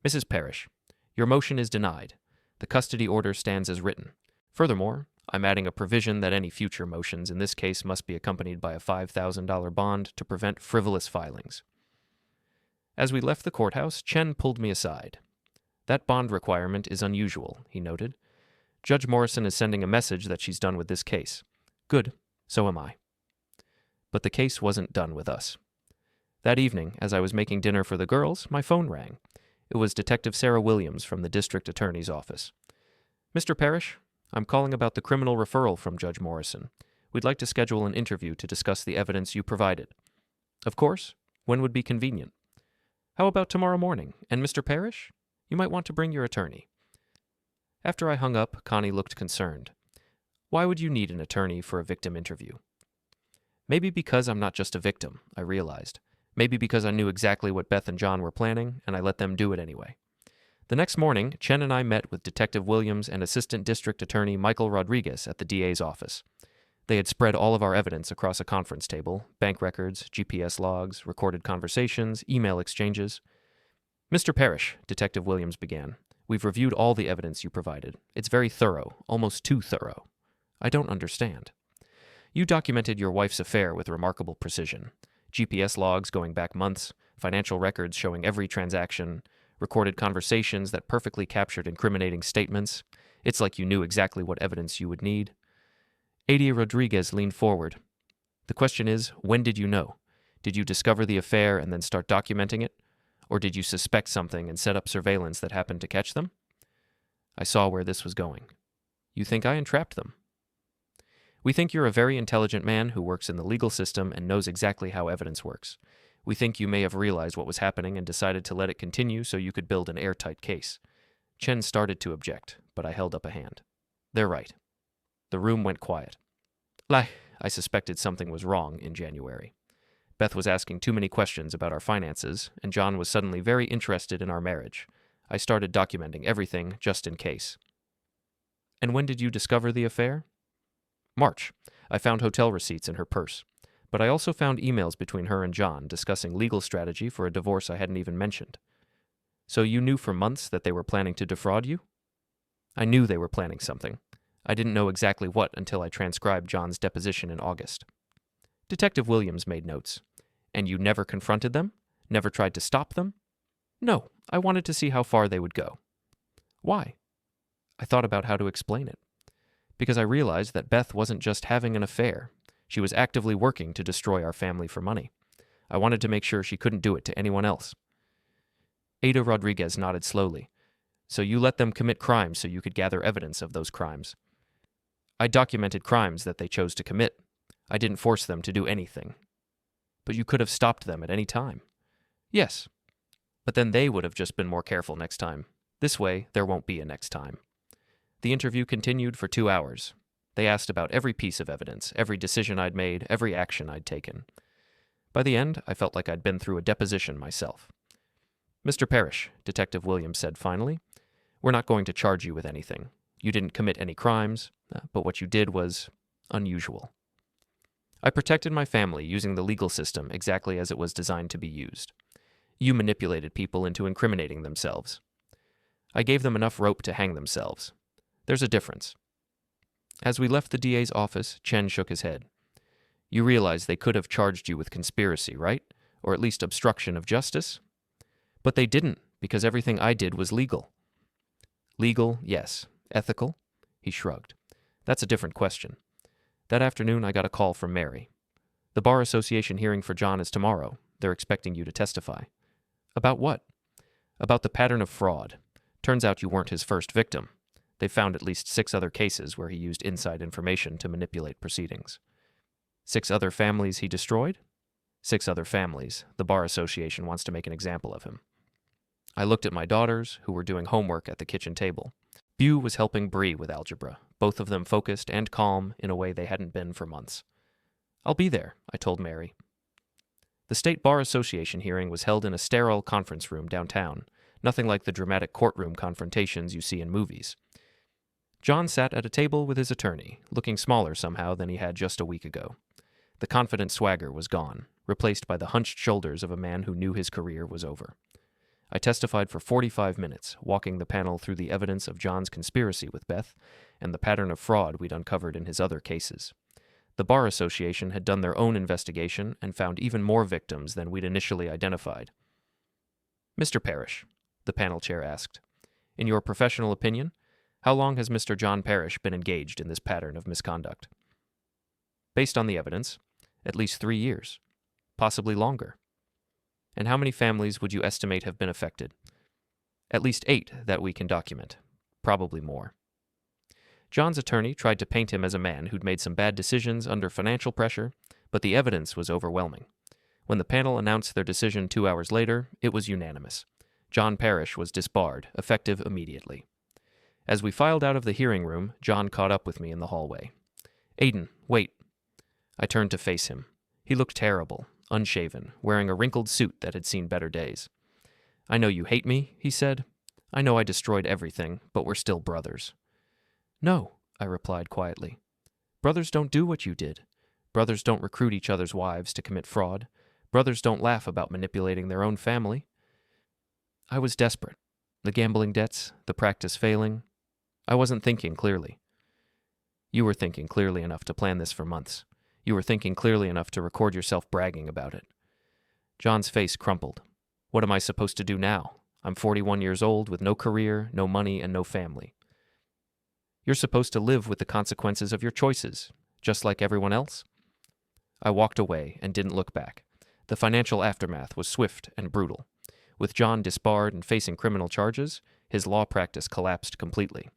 Mrs. Parrish, your motion is denied. The custody order stands as written. Furthermore, I'm adding a provision that any future motions in this case must be accompanied by a $5,000 bond to prevent frivolous filings. As we left the courthouse, Chen pulled me aside. That bond requirement is unusual, he noted. Judge Morrison is sending a message that she's done with this case. Good, so am I. But the case wasn't done with us. That evening, as I was making dinner for the girls, my phone rang. It was Detective Sarah Williams from the district attorney's office. Mr. Parrish, I'm calling about the criminal referral from Judge Morrison. We'd like to schedule an interview to discuss the evidence you provided. Of course, when would be convenient? How about tomorrow morning? And Mr. Parrish? You might want to bring your attorney. After I hung up, Connie looked concerned. Why would you need an attorney for a victim interview? Maybe because I'm not just a victim, I realized. Maybe because I knew exactly what Beth and John were planning, and I let them do it anyway. The next morning, Chen and I met with Detective Williams and Assistant District Attorney Michael Rodriguez at the DA's office. They had spread all of our evidence across a conference table, bank records, GPS logs, recorded conversations, email exchanges. Mr. Parrish, Detective Williams began, we've reviewed all the evidence you provided. It's very thorough, almost too thorough. I don't understand. You documented your wife's affair with remarkable precision. GPS logs going back months, financial records showing every transaction, recorded conversations that perfectly captured incriminating statements. It's like you knew exactly what evidence you would need. Aiden Rodriguez leaned forward. The question is, when did you know? Did you discover the affair and then start documenting it? Or did you suspect something and set up surveillance that happened to catch them? I saw where this was going. You think I entrapped them? We think you're a very intelligent man who works in the legal system and knows exactly how evidence works. We think you may have realized what was happening and decided to let it continue so you could build an airtight case. Chen started to object, but I held up a hand. They're right. The room went quiet. I suspected something was wrong in January. Beth was asking too many questions about our finances, and John was suddenly very interested in our marriage. I started documenting everything just in case. And when did you discover the affair? March. I found hotel receipts in her purse. But I also found emails between her and John discussing legal strategy for a divorce I hadn't even mentioned. So you knew for months that they were planning to defraud you? I knew they were planning something. I didn't know exactly what until I transcribed John's deposition in August. Detective Williams made notes. And you never confronted them? Never tried to stop them? No, I wanted to see how far they would go. Why? I thought about how to explain it. Because I realized that Beth wasn't just having an affair. She was actively working to destroy our family for money. I wanted to make sure she couldn't do it to anyone else. Ada Rodriguez nodded slowly. So you let them commit crimes so you could gather evidence of those crimes. I documented crimes that they chose to commit. I didn't force them to do anything. But you could have stopped them at any time. Yes. But then they would have just been more careful next time. This way, there won't be a next time. The interview continued for 2 hours. They asked about every piece of evidence, every decision I'd made, every action I'd taken. By the end, I felt like I'd been through a deposition myself. Mr. Parrish, Detective Williams said finally, we're not going to charge you with anything. You didn't commit any crimes, but what you did was unusual. I protected my family using the legal system exactly as it was designed to be used. You manipulated people into incriminating themselves. I gave them enough rope to hang themselves. There's a difference. As we left the DA's office, Chen shook his head. You realize they could have charged you with conspiracy, right? Or at least obstruction of justice? But they didn't, because everything I did was legal. Legal, yes. Ethical? He shrugged. That's a different question. That afternoon, I got a call from Mary. The Bar Association hearing for John is tomorrow. They're expecting you to testify. About what? About the pattern of fraud. Turns out you weren't his first victim. They found at least 6 other cases where he used inside information to manipulate proceedings. 6 other families he destroyed? 6 other families. The Bar Association wants to make an example of him. I looked at my daughters, who were doing homework at the kitchen table. Bew was helping Bree with algebra, both of them focused and calm in a way they hadn't been for months. I'll be there, I told Mary. The State Bar Association hearing was held in a sterile conference room downtown, nothing like the dramatic courtroom confrontations you see in movies. John sat at a table with his attorney, looking smaller somehow than he had just a week ago. The confident swagger was gone, replaced by the hunched shoulders of a man who knew his career was over. I testified for 45 minutes, walking the panel through the evidence of John's conspiracy with Beth and the pattern of fraud we'd uncovered in his other cases. The Bar Association had done their own investigation and found even more victims than we'd initially identified. Mr. Parrish, the panel chair asked, in your professional opinion, how long has Mr. John Parrish been engaged in this pattern of misconduct? Based on the evidence, at least 3 years, possibly longer. And how many families would you estimate have been affected? At least 8 that we can document, probably more. John's attorney tried to paint him as a man who'd made some bad decisions under financial pressure, but the evidence was overwhelming. When the panel announced their decision 2 hours later, it was unanimous. John Parrish was disbarred, effective immediately. As we filed out of the hearing room, John caught up with me in the hallway. Aiden, wait. I turned to face him. He looked terrible, unshaven, wearing a wrinkled suit that had seen better days. I know you hate me, he said. I know I destroyed everything, but we're still brothers. No, I replied quietly. Brothers don't do what you did. Brothers don't recruit each other's wives to commit fraud. Brothers don't laugh about manipulating their own family. I was desperate. The gambling debts, the practice failing. I wasn't thinking clearly. You were thinking clearly enough to plan this for months. You were thinking clearly enough to record yourself bragging about it. John's face crumpled. What am I supposed to do now? I'm 41 years old with no career, no money, and no family. You're supposed to live with the consequences of your choices, just like everyone else. I walked away and didn't look back. The financial aftermath was swift and brutal. With John disbarred and facing criminal charges, his law practice collapsed completely.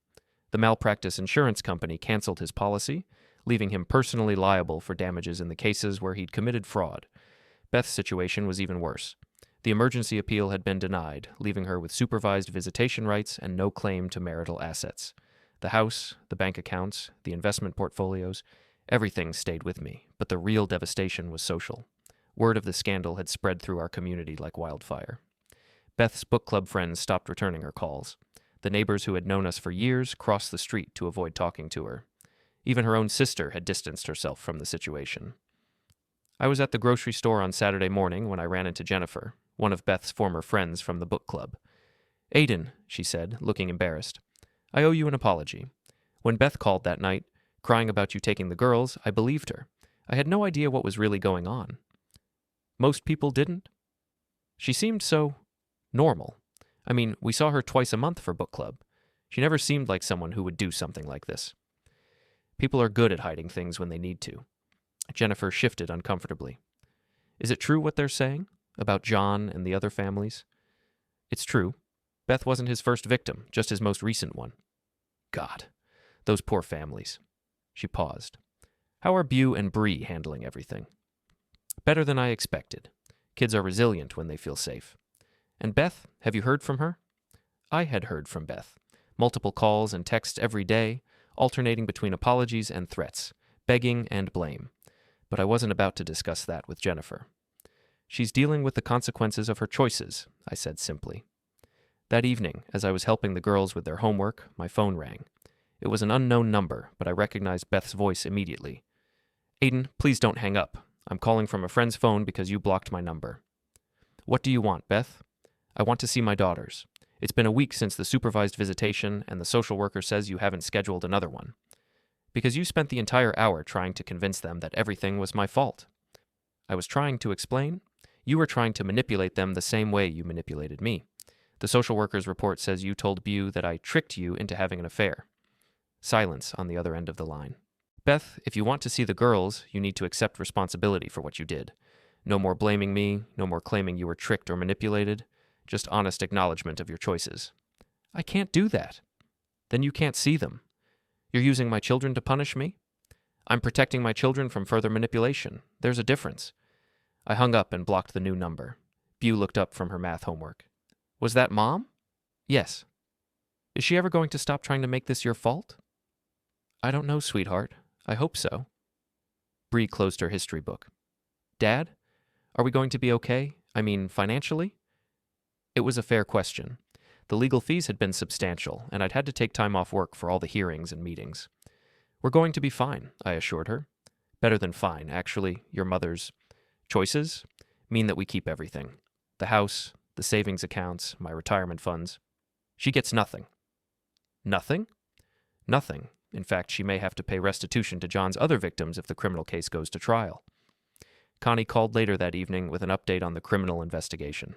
The malpractice insurance company canceled his policy, leaving him personally liable for damages in the cases where he'd committed fraud. Beth's situation was even worse. The emergency appeal had been denied, leaving her with supervised visitation rights and no claim to marital assets. The house, the bank accounts, the investment portfolios, everything stayed with me, but the real devastation was social. Word of the scandal had spread through our community like wildfire. Beth's book club friends stopped returning her calls. The neighbors who had known us for years crossed the street to avoid talking to her. Even her own sister had distanced herself from the situation. I was at the grocery store on Saturday morning when I ran into Jennifer, one of Beth's former friends from the book club. Aiden, she said, looking embarrassed. I owe you an apology. When Beth called that night, crying about you taking the girls, I believed her. I had no idea what was really going on. Most people didn't. She seemed so normal. I mean, we saw her twice a month for book club. She never seemed like someone who would do something like this. People are good at hiding things when they need to. Jennifer shifted uncomfortably. Is it true what they're saying about John and the other families? It's true. Beth wasn't his first victim, just his most recent one. God, those poor families. She paused. How are Bew and Bree handling everything? Better than I expected. Kids are resilient when they feel safe. And Beth, have you heard from her? I had heard from Beth. Multiple calls and texts every day, alternating between apologies and threats, begging and blame. But I wasn't about to discuss that with Jennifer. She's dealing with the consequences of her choices, I said simply. That evening, as I was helping the girls with their homework, my phone rang. It was an unknown number, but I recognized Beth's voice immediately. Aiden, please don't hang up. I'm calling from a friend's phone because you blocked my number. What do you want, Beth? I want to see my daughters. It's been a week since the supervised visitation, and the social worker says you haven't scheduled another one. Because you spent the entire hour trying to convince them that everything was my fault. I was trying to explain. You were trying to manipulate them the same way you manipulated me. The social worker's report says you told Bew that I tricked you into having an affair. Silence on the other end of the line. Beth, if you want to see the girls, you need to accept responsibility for what you did. No more blaming me, no more claiming you were tricked or manipulated, just honest acknowledgement of your choices. I can't do that. Then you can't see them. You're using my children to punish me? I'm protecting my children from further manipulation. There's a difference. I hung up and blocked the new number. Bew looked up from her math homework. Was that Mom? Yes. Is she ever going to stop trying to make this your fault? I don't know, sweetheart. I hope so. Bree closed her history book. Dad, are we going to be okay? I mean, financially? It was a fair question. The legal fees had been substantial, and I'd had to take time off work for all the hearings and meetings. We're going to be fine, I assured her. Better than fine, actually. Your mother's choices mean that we keep everything. The house, the savings accounts, my retirement funds. She gets nothing. Nothing? Nothing. In fact, she may have to pay restitution to John's other victims if the criminal case goes to trial. Connie called later that evening with an update on the criminal investigation.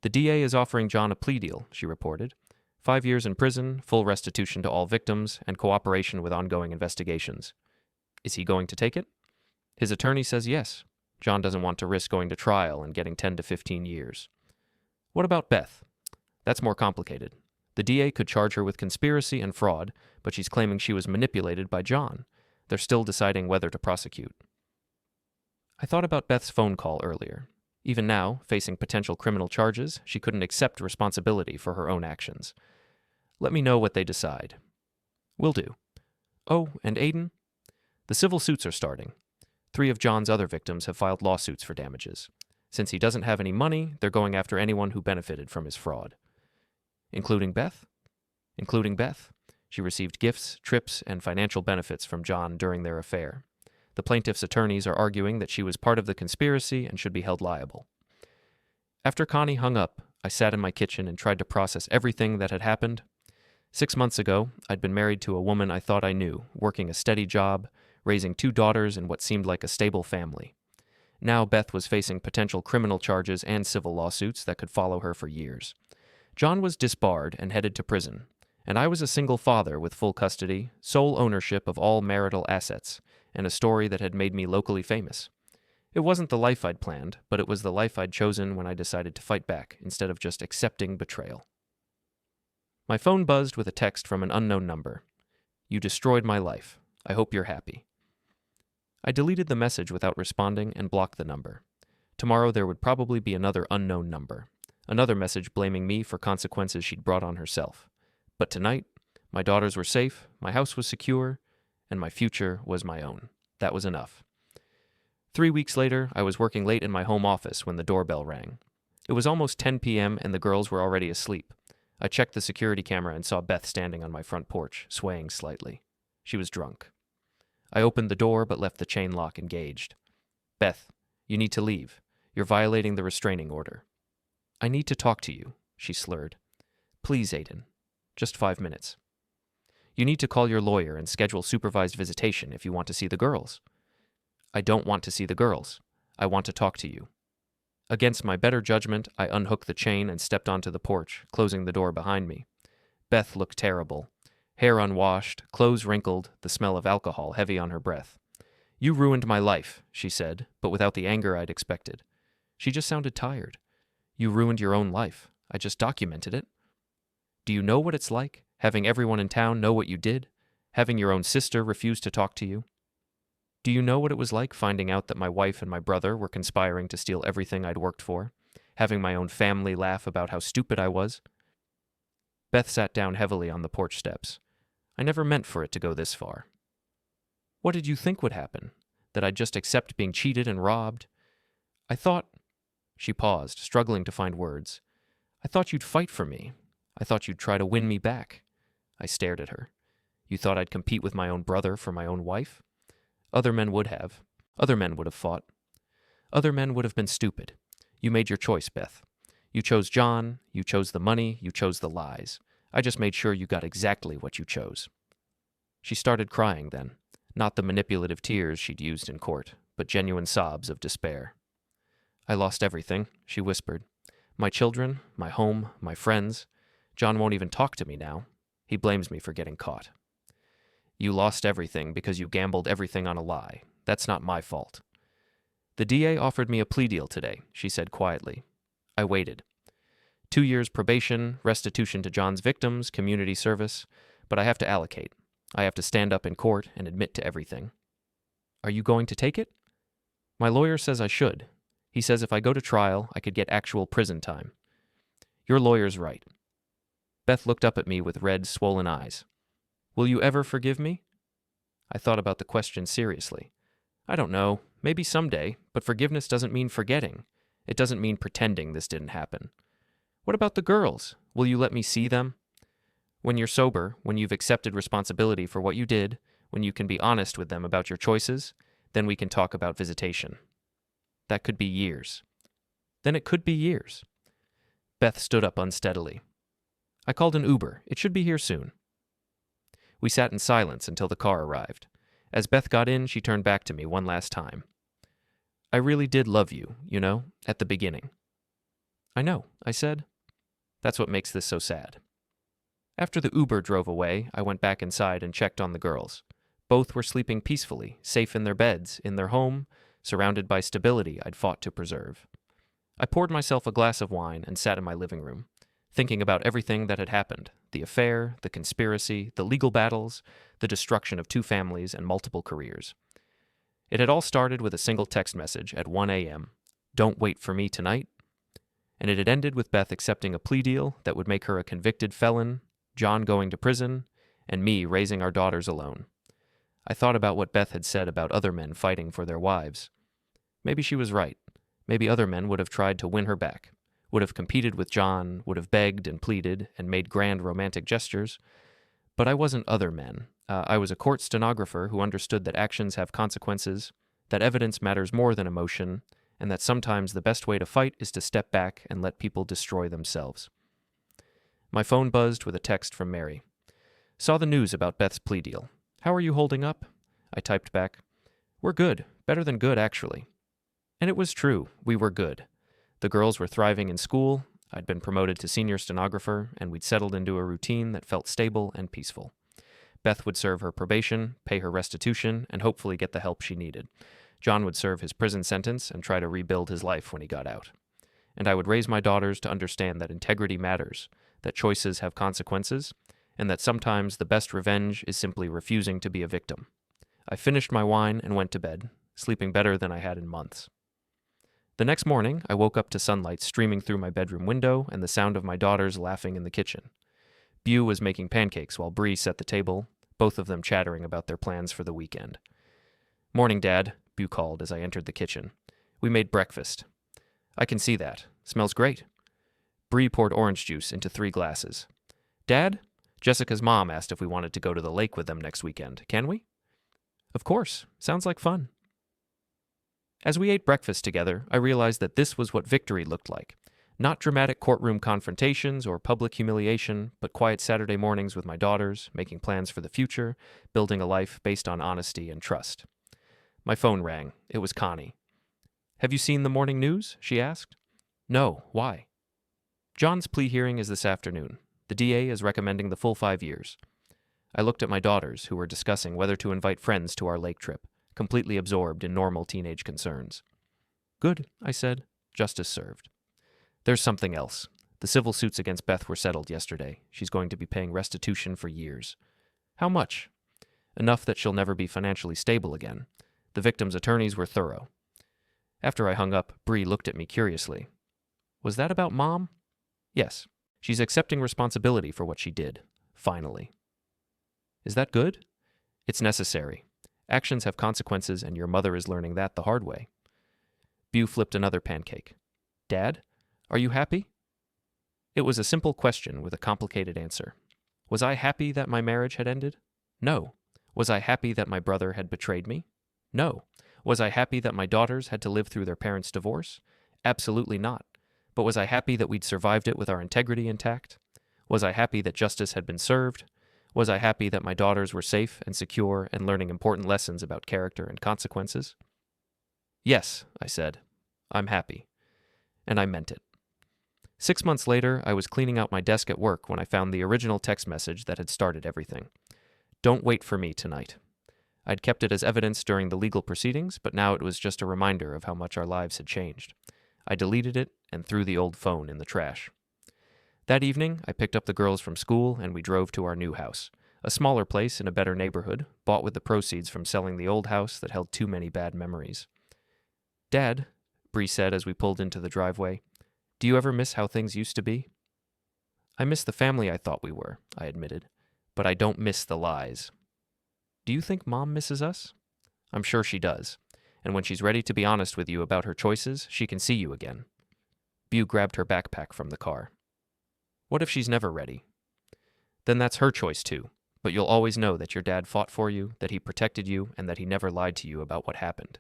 The DA is offering John a plea deal, she reported. 5 years in prison, full restitution to all victims, and cooperation with ongoing investigations. Is he going to take it? His attorney says yes. John doesn't want to risk going to trial and getting 10 to 15 years. What about Beth? That's more complicated. The DA could charge her with conspiracy and fraud, but she's claiming she was manipulated by John. They're still deciding whether to prosecute. I thought about Beth's phone call earlier. Even now, facing potential criminal charges, she couldn't accept responsibility for her own actions. Let me know what they decide. Will do. Oh, and Aiden? The civil suits are starting. 3 of John's other victims have filed lawsuits for damages. Since he doesn't have any money, they're going after anyone who benefited from his fraud. Including Beth? Including Beth. She received gifts, trips, and financial benefits from John during their affair. The plaintiff's attorneys are arguing that she was part of the conspiracy and should be held liable. After Connie hung up, I sat in my kitchen and tried to process everything that had happened. 6 months ago, I'd been married to a woman I thought I knew, working a steady job, raising 2 daughters in what seemed like a stable family. Now Beth was facing potential criminal charges and civil lawsuits that could follow her for years. John was disbarred and headed to prison, and I was a single father with full custody, sole ownership of all marital assets, and a story that had made me locally famous. It wasn't the life I'd planned, but it was the life I'd chosen when I decided to fight back instead of just accepting betrayal. My phone buzzed with a text from an unknown number. You destroyed my life. I hope you're happy. I deleted the message without responding and blocked the number. Tomorrow there would probably be another unknown number. Another message blaming me for consequences she'd brought on herself. But tonight, my daughters were safe, my house was secure, and my future was my own. That was enough. 3 weeks later, I was working late in my home office when the doorbell rang. It was almost 10 p.m. and the girls were already asleep. I checked the security camera and saw Beth standing on my front porch, swaying slightly. She was drunk. I opened the door but left the chain lock engaged. Beth, you need to leave. You're violating the restraining order. I need to talk to you, she slurred. Please, Aiden. Just 5 minutes. You need to call your lawyer and schedule supervised visitation if you want to see the girls. I don't want to see the girls. I want to talk to you. Against my better judgment, I unhooked the chain and stepped onto the porch, closing the door behind me. Beth looked terrible. Hair unwashed, clothes wrinkled, the smell of alcohol heavy on her breath. You ruined my life, she said, but without the anger I'd expected. She just sounded tired. You ruined your own life. I just documented it. Do you know what it's like, having everyone in town know what you did? Having your own sister refuse to talk to you? Do you know what it was like finding out that my wife and my brother were conspiring to steal everything I'd worked for? Having my own family laugh about how stupid I was? Beth sat down heavily on the porch steps. I never meant for it to go this far. What did you think would happen? That I'd just accept being cheated and robbed? I thought... She paused, struggling to find words. I thought you'd fight for me. I thought you'd try to win me back. I stared at her. You thought I'd compete with my own brother for my own wife? Other men would have. Other men would have fought. Other men would have been stupid. You made your choice, Beth. You chose John, you chose the money, you chose the lies. I just made sure you got exactly what you chose. She started crying then, not the manipulative tears she'd used in court, but genuine sobs of despair. I lost everything, she whispered. My children, my home, my friends. John won't even talk to me now. He blames me for getting caught. You lost everything because you gambled everything on a lie. That's not my fault. The DA offered me a plea deal today, she said quietly. I waited. 2 years probation, restitution to John's victims, community service, but I have to allocate. I have to stand up in court and admit to everything. Are you going to take it? My lawyer says I should. He says if I go to trial, I could get actual prison time. Your lawyer's right. Beth looked up at me with red, swollen eyes. Will you ever forgive me? I thought about the question seriously. I don't know, maybe someday, but forgiveness doesn't mean forgetting. It doesn't mean pretending this didn't happen. What about the girls? Will you let me see them? When you're sober, when you've accepted responsibility for what you did, when you can be honest with them about your choices, then we can talk about visitation. That could be years. Then it could be years. Beth stood up unsteadily. I called an Uber. It should be here soon. We sat in silence until the car arrived. As Beth got in, she turned back to me one last time. I really did love you, at the beginning. I know, I said. That's what makes this so sad. After the Uber drove away, I went back inside and checked on the girls. Both were sleeping peacefully, safe in their beds, in their home, surrounded by stability I'd fought to preserve. I poured myself a glass of wine and sat in my living room, thinking about everything that had happened, the affair, the conspiracy, the legal battles, the destruction of 2 families and multiple careers. It had all started with a single text message at 1 a.m. Don't wait for me tonight. And it had ended with Beth accepting a plea deal that would make her a convicted felon, John going to prison, and me raising our daughters alone. I thought about what Beth had said about other men fighting for their wives. Maybe she was right. Maybe other men would have tried to win her back, would have competed with John, would have begged and pleaded and made grand romantic gestures. But I wasn't other men. I was a court stenographer who understood that actions have consequences, that evidence matters more than emotion, and that sometimes the best way to fight is to step back and let people destroy themselves. My phone buzzed with a text from Mary. Saw the news about Beth's plea deal. How are you holding up? I typed back. We're good. Better than good, actually. And it was true. We were good. The girls were thriving in school. I'd been promoted to senior stenographer, and we'd settled into a routine that felt stable and peaceful. Beth would serve her probation, pay her restitution, and hopefully get the help she needed. John would serve his prison sentence and try to rebuild his life when he got out. And I would raise my daughters to understand that integrity matters, that choices have consequences, and that sometimes the best revenge is simply refusing to be a victim. I finished my wine and went to bed, sleeping better than I had in months. The next morning, I woke up to sunlight streaming through my bedroom window and the sound of my daughters laughing in the kitchen. Bew was making pancakes while Bree set the table, both of them chattering about their plans for the weekend. Morning, Dad, Bew called as I entered the kitchen. We made breakfast. I can see that. Smells great. Bree poured orange juice into 3 glasses. Dad, Jessica's mom asked if we wanted to go to the lake with them next weekend. Can we? Of course. Sounds like fun. As we ate breakfast together, I realized that this was what victory looked like. Not dramatic courtroom confrontations or public humiliation, but quiet Saturday mornings with my daughters, making plans for the future, building a life based on honesty and trust. My phone rang. It was Connie. Have you seen the morning news? She asked. No. Why? John's plea hearing is this afternoon. The DA is recommending the full 5 years. I looked at my daughters, who were discussing whether to invite friends to our lake trip, completely absorbed in normal teenage concerns. Good, I said. Justice served. There's something else. The civil suits against Beth were settled yesterday. She's going to be paying restitution for years. How much? Enough that she'll never be financially stable again. The victim's attorneys were thorough. After I hung up, Bree looked at me curiously. Was that about Mom? Yes. She's accepting responsibility for what she did. Finally. Is that good? It's necessary. Actions have consequences, and your mother is learning that the hard way. Bew flipped another pancake. Dad, are you happy? It was a simple question with a complicated answer. Was I happy that my marriage had ended? No. Was I happy that my brother had betrayed me? No. Was I happy that my daughters had to live through their parents' divorce? Absolutely not. But was I happy that we'd survived it with our integrity intact? Was I happy that justice had been served? Was I happy that my daughters were safe and secure and learning important lessons about character and consequences? Yes, I said. I'm happy. And I meant it. 6 months later, I was cleaning out my desk at work when I found the original text message that had started everything. Don't wait for me tonight. I'd kept it as evidence during the legal proceedings, but now it was just a reminder of how much our lives had changed. I deleted it and threw the old phone in the trash. That evening, I picked up the girls from school and we drove to our new house, a smaller place in a better neighborhood, bought with the proceeds from selling the old house that held too many bad memories. "Dad," Bree said as we pulled into the driveway, "do you ever miss how things used to be?" "I miss the family I thought we were," I admitted, "but I don't miss the lies." "Do you think Mom misses us?" "I'm sure she does, and when she's ready to be honest with you about her choices, she can see you again." Bew grabbed her backpack from the car. "What if she's never ready?" "Then that's her choice too, but you'll always know that your dad fought for you, that he protected you, and that he never lied to you about what happened."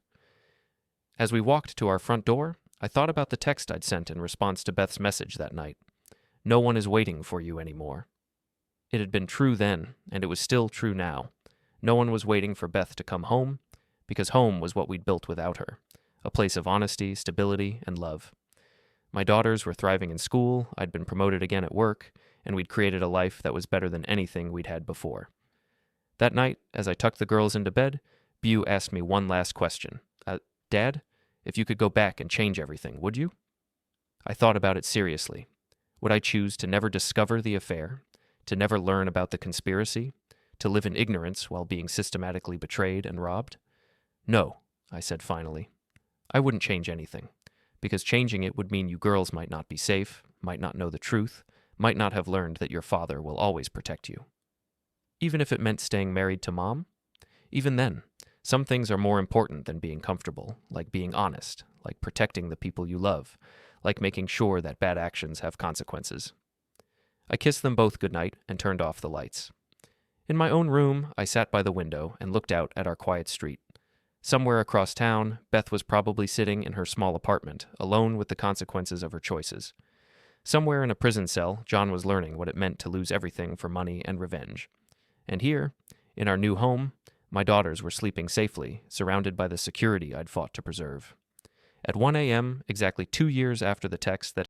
As we walked to our front door, I thought about the text I'd sent in response to Beth's message that night. "No one is waiting for you anymore." It had been true then, and it was still true now. No one was waiting for Beth to come home, because home was what we'd built without her, a place of honesty, stability, and love. My daughters were thriving in school, I'd been promoted again at work, and we'd created a life that was better than anything we'd had before. That night, as I tucked the girls into bed, Bew asked me one last question. "Dad, if you could go back and change everything, would you?" I thought about it seriously. Would I choose to never discover the affair, to never learn about the conspiracy, to live in ignorance while being systematically betrayed and robbed? "No," I said finally. "I wouldn't change anything, because changing it would mean you girls might not be safe, might not know the truth, might not have learned that your father will always protect you. Even if it meant staying married to Mom? Even then, some things are more important than being comfortable, like being honest, like protecting the people you love, like making sure that bad actions have consequences." I kissed them both goodnight and turned off the lights. In my own room, I sat by the window and looked out at our quiet street. Somewhere across town, Beth was probably sitting in her small apartment, alone with the consequences of her choices. Somewhere in a prison cell, John was learning what it meant to lose everything for money and revenge. And here, in our new home, my daughters were sleeping safely, surrounded by the security I'd fought to preserve. At 1 a.m., exactly 2 years after the text that